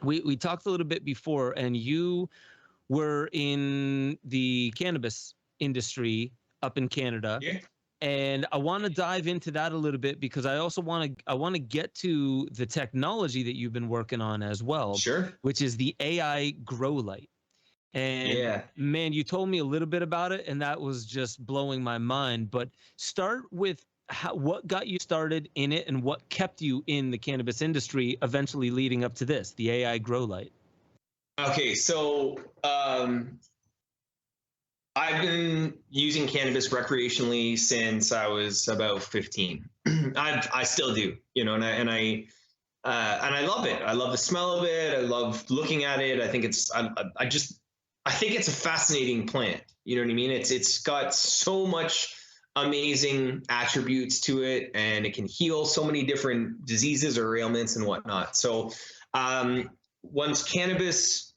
We talked a little bit before, and you were in the cannabis industry up in Canada. Yeah. And I want to dive into that a little bit because I also want to get to the technology that you've been working on as well, Sure. which is the AI grow light. And Yeah. man, you told me a little bit about it, and that was just blowing my mind. But start with what got you started in it and what kept you in the cannabis industry, eventually leading up to this, the AI grow light. Okay, so I've been using cannabis recreationally since I was about 15. I still do, you know, and I love it. I love the smell of it. I love looking at it. I think I think it's a fascinating plant. You know what I mean? It's got so much amazing attributes to it, and it can heal so many different diseases or ailments and whatnot. So once cannabis,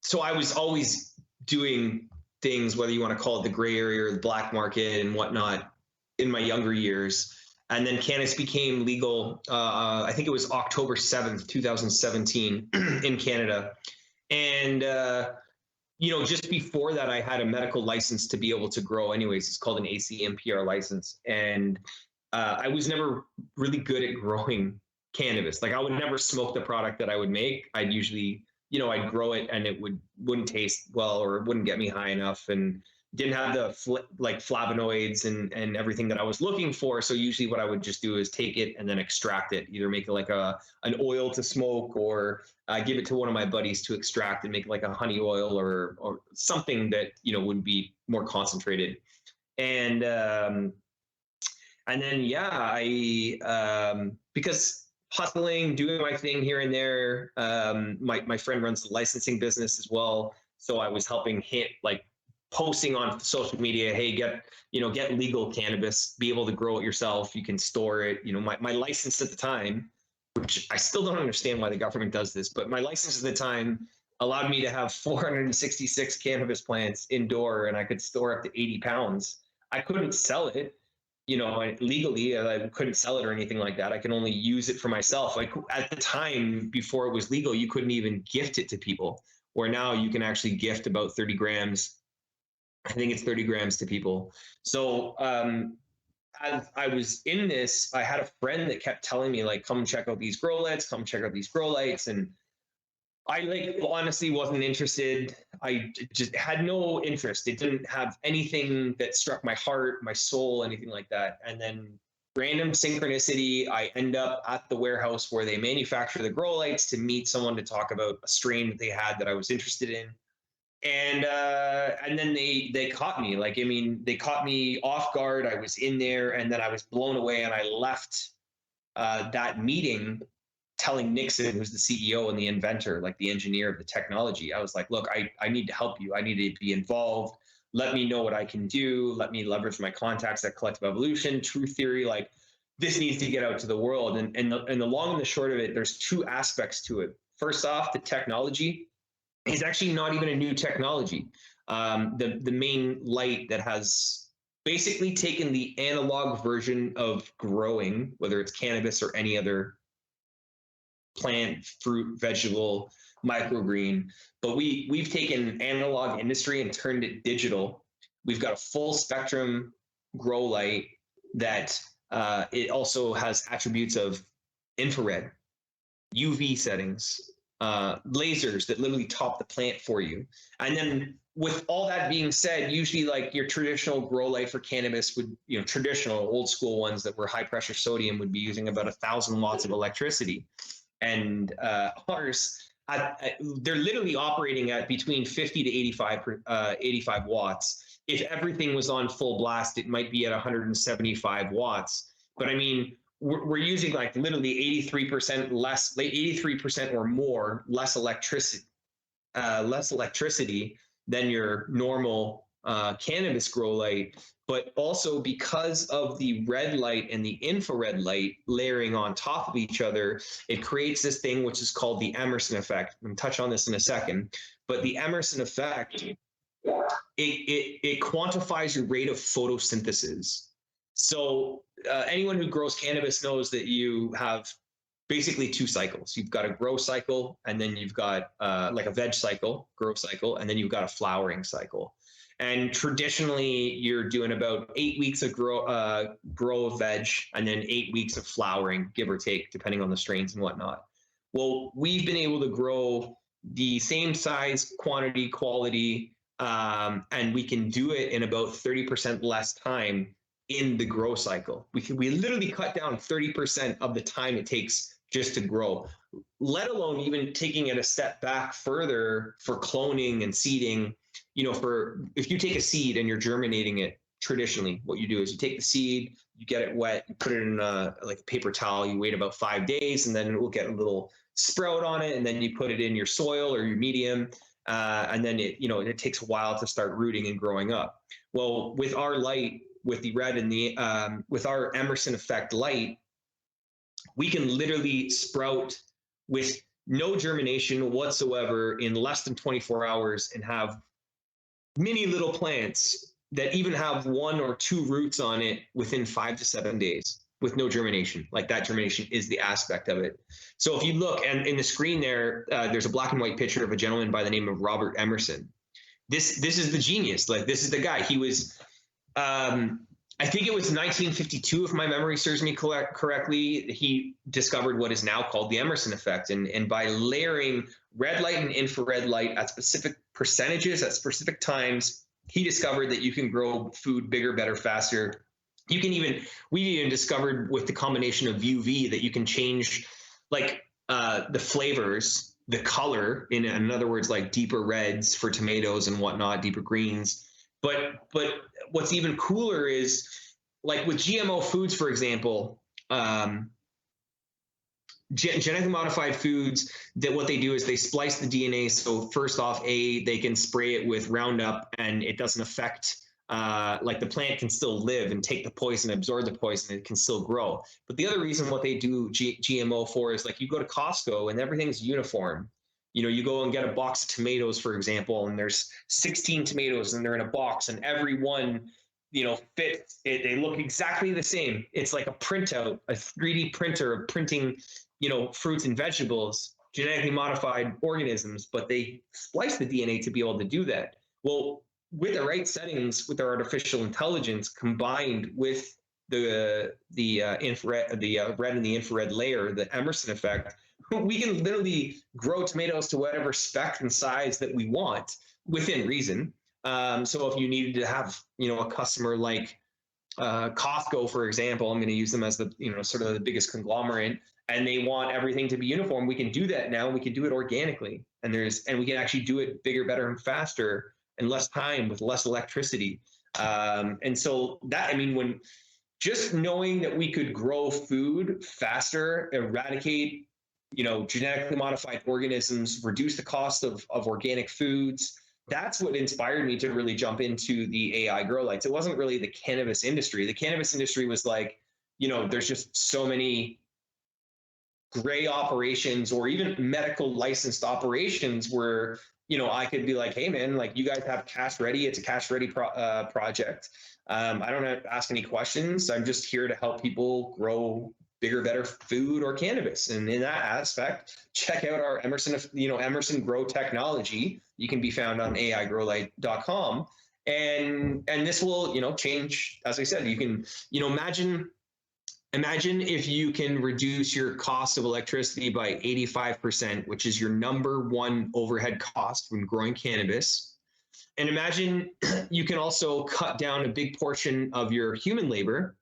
so I was always doing things, whether you want to call it the gray area or the black market and whatnot, in my younger years. And then cannabis became legal. I think it was October 7th, 2017 in Canada. And, you know, just before that, I had a medical license to be able to grow anyways. It's called an ACMPR license. And I was never really good at growing cannabis. Like I would never smoke the product that I would make. I'd usually, you know, I'd grow it and it wouldn't taste well, or it wouldn't get me high enough, and didn't have the like flavonoids and everything that I was looking for. So usually what I would just do is take it and then extract it, either make it like an oil to smoke, or give it to one of my buddies to extract and make like a honey oil or something that, you know, would be more concentrated. And then, yeah, because hustling, doing my thing here and there. My friend runs the licensing business as well, so I was helping him, like posting on social media, hey, get legal cannabis, be able to grow it yourself. You can store it. You know, my license at the time, which I still don't understand why the government does this, but my license at the time allowed me to have 466 cannabis plants indoor, and I could store up to 80 pounds. I couldn't sell it, you know, legally. I couldn't sell it or anything like that. I can only use it for myself. Like at the time, before it was legal, you couldn't even gift it to people, where now you can actually gift about 30 grams. I think it's 30 grams to people. So as I was in this, I had a friend that kept telling me, like, come check out these grow lights, come check out these grow lights. And I like honestly wasn't interested. I just had no interest. It didn't have anything that struck my heart, my soul, anything like that. And then random synchronicity, I end up at the warehouse where they manufacture the grow lights to meet someone to talk about a strain that they had that I was interested in. And then they caught me. Like, I mean, they caught me off guard. I was in there, and then I was blown away, and I left that meeting telling Nixon, who's the CEO and the inventor, like the engineer of the technology. I was like, look, I need to help you. I need to be involved. Let me know what I can do. Let me leverage my contacts at Collective Evolution, True Theory. Like, this needs to get out to the world. And the long and the short of it, there's two aspects to it. First off, the technology is actually not even a new technology. The main light that has basically taken the analog version of growing, whether it's cannabis or any other plant, fruit, vegetable, microgreen, but we've taken analog industry and turned it digital. We've got a full spectrum grow light that it also has attributes of infrared, UV settings, lasers that literally top the plant for you. And then with all that being said, usually like your traditional grow light for cannabis would, you know, traditional old school ones that were high pressure sodium would be using about 1,000 watts of electricity. And ours, they're literally operating at between 50 to 85 watts. If everything was on full blast, it might be at 175 watts. But I mean, we're using like literally 83% less, like 83% or more less electricity than your normal cannabis grow light. But also because of the red light and the infrared light layering on top of each other, it creates this thing which is called the Emerson effect. I'm going to touch on this in a second. But the Emerson effect, it quantifies your rate of photosynthesis. So anyone who grows cannabis knows that you have basically two cycles. You've got a grow cycle, and then you've got like a veg cycle, grow cycle, and then you've got a flowering cycle. And traditionally, you're doing about 8 weeks of grow of veg, and then 8 weeks of flowering, give or take, depending on the strains and whatnot. Well, we've been able to grow the same size, quantity, quality, and we can do it in about 30% less time in the grow cycle. We literally cut down 30% of the time it takes just to grow, let alone even taking it a step back further for cloning and seeding. For if you take a seed and you're germinating it, traditionally what you do is you take the seed, you get it wet, you put it in like a paper towel, you wait about 5 days, and then it will get a little sprout on it, and then you put it in your soil or your medium, and then it takes a while to start rooting and growing up. Well, with our light, with the red and the with our Emerson effect light, we can literally sprout with no germination whatsoever in less than 24 hours and have mini little plants that even have 1 or 2 roots on it within 5 to 7 days with no germination. Like, that germination is the aspect of it. So if you look, and in the screen there, there's a black and white picture of a gentleman by the name of Robert Emerson. This is the genius. Like, this is the guy. He was, I think it was 1952, if my memory serves me correctly, he discovered what is now called the Emerson effect. And by layering red light and infrared light at specific percentages, at specific times, he discovered that you can grow food bigger, better, faster. We even discovered with the combination of UV that you can change like the flavors, the color, in other words, like deeper reds for tomatoes and whatnot, deeper greens. But what's even cooler is, like with GMO foods, for example, genetically modified foods, that what they do is they splice the DNA. So first off, they can spray it with Roundup and it doesn't affect, like, the plant can still live and take the poison, absorb the poison, it can still grow. But the other reason what they do GMO for is, like, you go to Costco and everything's uniform. You go and get a box of tomatoes, for example, and there's 16 tomatoes and they're in a box, and every one, fits. They look exactly the same. It's like a printout, a 3D printer of printing, fruits and vegetables, genetically modified organisms, but they splice the DNA to be able to do that. Well, with the right settings, with our artificial intelligence combined with the infrared, the red and the infrared layer, the Emerson effect, we can literally grow tomatoes to whatever spec and size that we want within reason. So if you needed to have, a customer like Costco, for example, I'm going to use them as the, sort of the biggest conglomerate, and they want everything to be uniform, we can do that now. We can do it organically, and we can actually do it bigger, better, and faster, and less time with less electricity. And so that, when just knowing that we could grow food faster, eradicate, genetically modified organisms, reduce the cost of organic foods, that's what inspired me to really jump into the AI grow lights. It wasn't really the cannabis industry. The cannabis industry was like, there's just so many gray operations or even medical licensed operations where, I could be like, hey man, like, you guys have cash ready. It's a cash ready project. I don't have to ask any questions. I'm just here to help people grow bigger, better food or cannabis. And in that aspect, check out our Emerson Grow technology. You can be found on aigrowlight.com. And this will, change, as I said, you can, imagine if you can reduce your cost of electricity by 85%, which is your number one overhead cost when growing cannabis. And imagine you can also cut down a big portion of your human labor,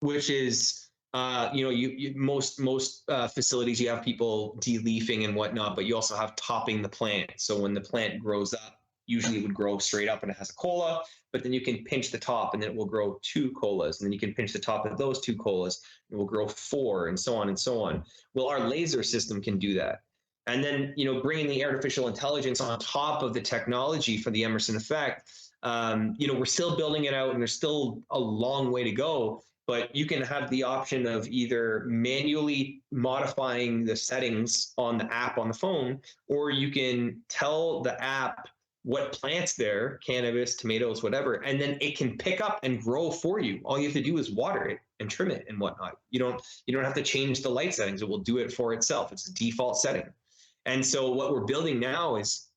which is, most facilities, you have people de-leafing and whatnot, but you also have topping the plant. So when the plant grows up, usually it would grow straight up and it has a cola, but then you can pinch the top and then it will grow 2 colas. And then you can pinch the top of those 2 colas, and it will grow 4, and so on and so on. Well, our laser system can do that. And then, bringing the artificial intelligence on top of the technology for the Emerson effect, we're still building it out and there's still a long way to go. But you can have the option of either manually modifying the settings on the app on the phone, or you can tell the app what plants there, cannabis, tomatoes, whatever, and then it can pick up and grow for you. All you have to do is water it and trim it and whatnot. You don't have to change the light settings. It will do it for itself. It's a default setting. And so what we're building now is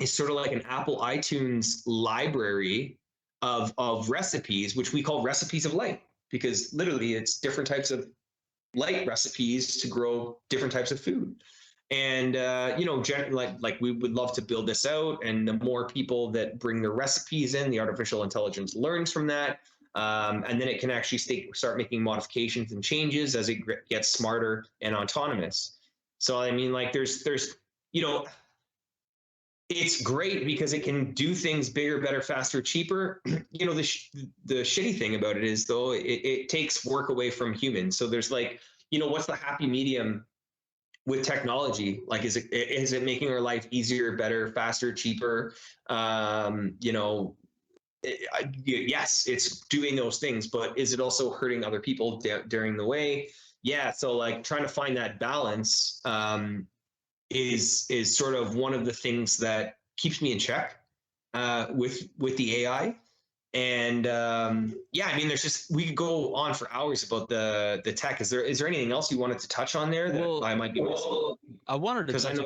sort of like an Apple iTunes library of recipes, which we call recipes of light, because literally it's different types of light recipes to grow different types of food. And like we would love to build this out, and the more people that bring their recipes in, the artificial intelligence learns from that, and then it can actually start making modifications and changes as it gets smarter and autonomous. So I mean, like there's it's great because it can do things bigger, better, faster, cheaper. The shitty thing about it is, though, it takes work away from humans. So there's like, what's the happy medium with technology? Like, is it making our life easier, better, faster, cheaper? Yes, it's doing those things, but is it also hurting other people during the way? Yeah. So like trying to find that balance is sort of one of the things that keeps me in check with the AI. And I mean, we could go on for hours about the tech. Is there anything else you wanted to touch on there that I might be missing? I wanted to touch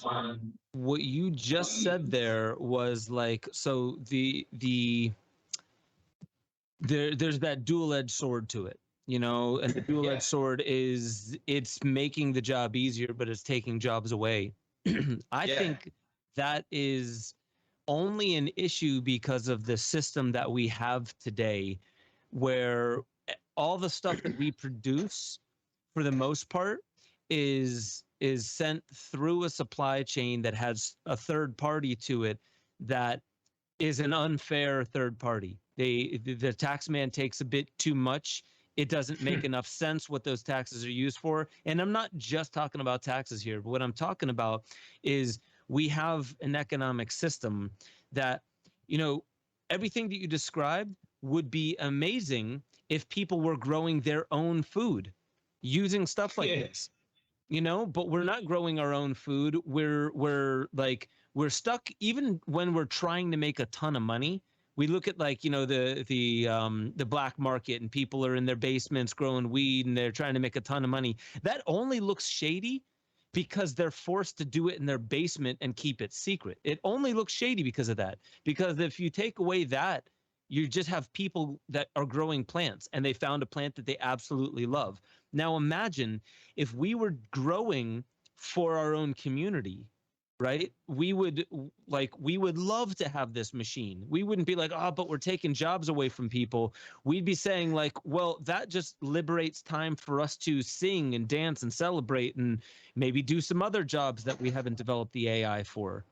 on what you just said there was like, so there's that dual-edged sword to it, and the dual-edged sword is it's making the job easier, but it's taking jobs away. I think that is only an issue because of the system that we have today, where all the stuff that we produce, for the most part, is sent through a supply chain that has a third party to it that is an unfair third party. The tax man takes a bit too much. It doesn't make enough sense what those taxes are used for. And I'm not just talking about taxes here, but what I'm talking about is we have an economic system that, everything that you described would be amazing if people were growing their own food using stuff like this, but we're not growing our own food. We're stuck. Even when we're trying to make a ton of money, we look at the black market, and people are in their basements growing weed and they're trying to make a ton of money. That only looks shady because they're forced to do it in their basement and keep it secret. It only looks shady because of that. Because if you take away that, you just have people that are growing plants and they found a plant that they absolutely love. Now imagine if we were growing for our own community, right? We would love to have this machine. We wouldn't be like, oh, but we're taking jobs away from people. We'd be saying like, well, that just liberates time for us to sing and dance and celebrate and maybe do some other jobs that we haven't developed the AI for.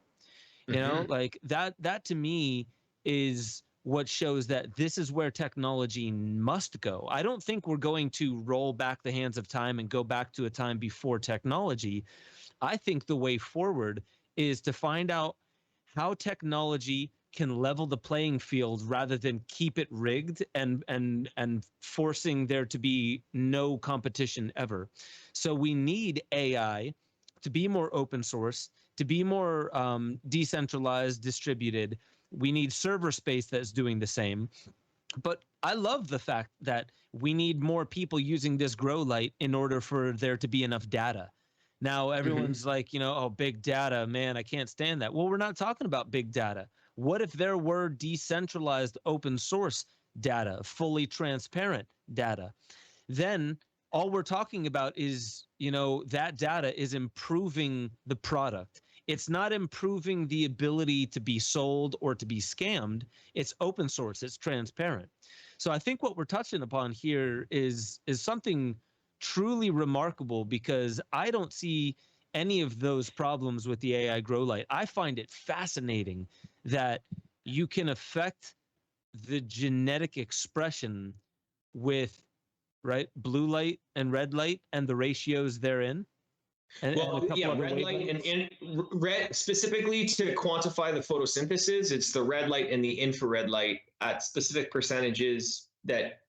Like that to me is what shows that this is where technology must go. I don't think we're going to roll back the hands of time and go back to a time before technology. I think the way forward is to find out how technology can level the playing field rather than keep it rigged and forcing there to be no competition ever. So we need AI to be more open source, to be more decentralized, distributed. We need server space that's doing the same. But I love the fact that we need more people using this grow light in order for there to be enough data. Now everyone's like, oh, big data, man, I can't stand that. Well, we're not talking about big data. What if there were decentralized open source data, fully transparent data? Then all we're talking about is, that data is improving the product. It's not improving the ability to be sold or to be scammed. It's open source. It's transparent. So I think what we're touching upon here is something truly remarkable, because I don't see any of those problems with the AI grow light. I find it fascinating that you can affect the genetic expression with blue light and red light and the ratios therein. Red light and red, specifically to quantify the photosynthesis, it's the red light and the infrared light at specific percentages that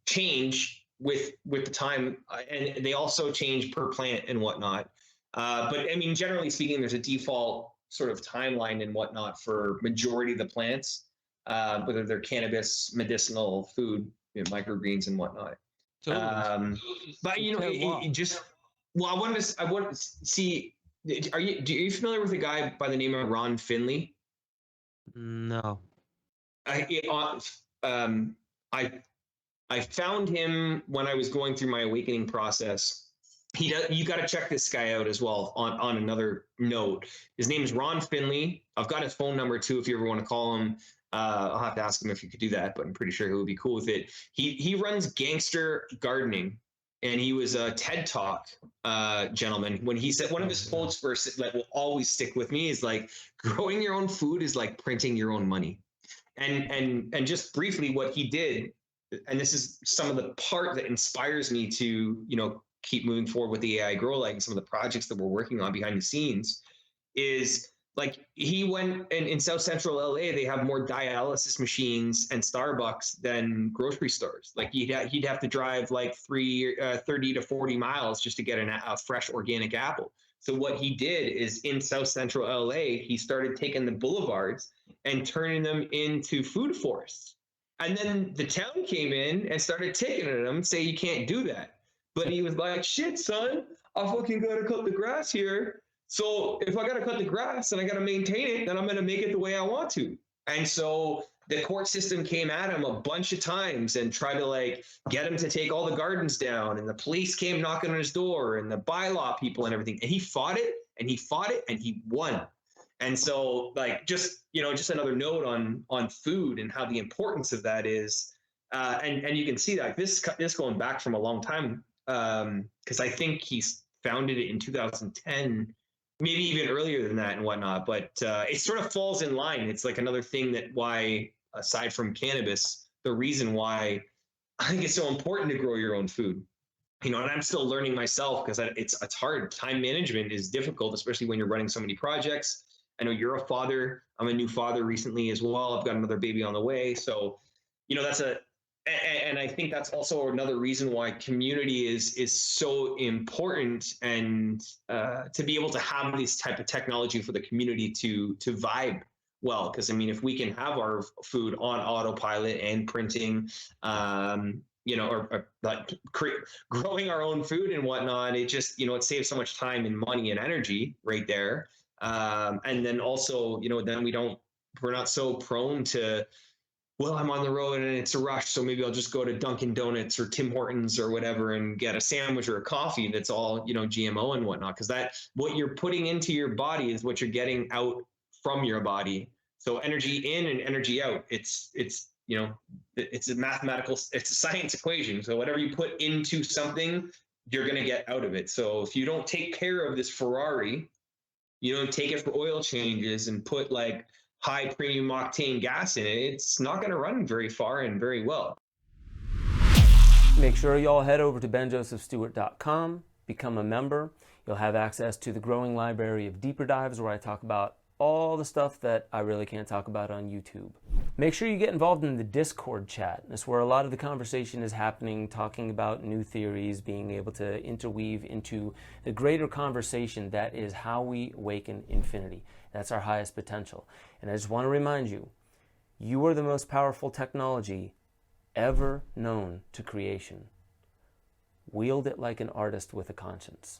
change with the time, and they also change per plant and whatnot. But I mean, generally speaking, there's a default sort of timeline and whatnot for majority of the plants, whether they're cannabis, medicinal, food, microgreens and whatnot. Totally. But it just, well, I wanted to see. Are you familiar with a guy by the name of Ron Finley? No. I found him when I was going through my awakening process. You got to check this guy out as well. On another note, his name is Ron Finley. I've got his phone number too, if you ever want to call him. I'll have to ask him if you could do that, but I'm pretty sure he would be cool with it. He runs Gangster Gardening, and he was a TED Talk gentleman. When he said, one of his quotes that will always stick with me is like, growing your own food is like printing your own money. And just briefly what he did, and this is some of the part that inspires me to, keep moving forward with the AI Grow Light and some of the projects that we're working on behind the scenes, is like he went in South Central LA, they have more dialysis machines and Starbucks than grocery stores. Like he'd have to drive like 30 to 40 miles just to get a fresh organic apple. So what he did is in South Central LA, he started taking the boulevards and turning them into food forests. And then the town came in and started ticketing him, say you can't do that. But he was like, shit, son, I fucking gotta cut the grass here. So if I got to cut the grass and I got to maintain it, then I'm going to make it the way I want to. And so the court system came at him a bunch of times and tried to like get him to take all the gardens down. And the police came knocking on his door and the bylaw people and everything. And he fought it and he fought it and he won. And so like, just another note on food and how the importance of that is. And you can see that this going back from a long time, because I think he's founded it in 2010. Maybe even earlier than that and whatnot, but it sort of falls in line. It's like another thing that why, aside from cannabis, the reason why I think it's so important to grow your own food. And I'm still learning myself because it's hard. Time management is difficult, especially when you're running so many projects. I know you're a father. I'm a new father recently as well. I've got another baby on the way. So, and I think that's also another reason why community is so important, and to be able to have this type of technology for the community to vibe well. Because if we can have our food on autopilot and printing, or growing our own food and whatnot, it just it saves so much time and money and energy right there. And then also then we're not so prone to, well, I'm on the road and it's a rush, so maybe I'll just go to Dunkin' Donuts or Tim Hortons or whatever and get a sandwich or a coffee that's all, GMO and whatnot. Because what you're putting into your body is what you're getting out from your body. So energy in and energy out. It's a mathematical, it's a science equation. So whatever you put into something, you're going to get out of it. So if you don't take care of this Ferrari, you don't take it for oil changes and put like high premium octane gas in it, it's not going to run very far and very well. Make sure y'all head over to benjosephstewart.com, become a member. You'll have access to the growing library of deeper dives where I talk about all the stuff that I really can't talk about on YouTube. Make sure you get involved in the Discord chat. That's where a lot of the conversation is happening, talking about new theories, being able to interweave into the greater conversation that is how we awaken infinity. That's our highest potential. And I just want to remind you, you are the most powerful technology ever known to creation. Wield it like an artist with a conscience.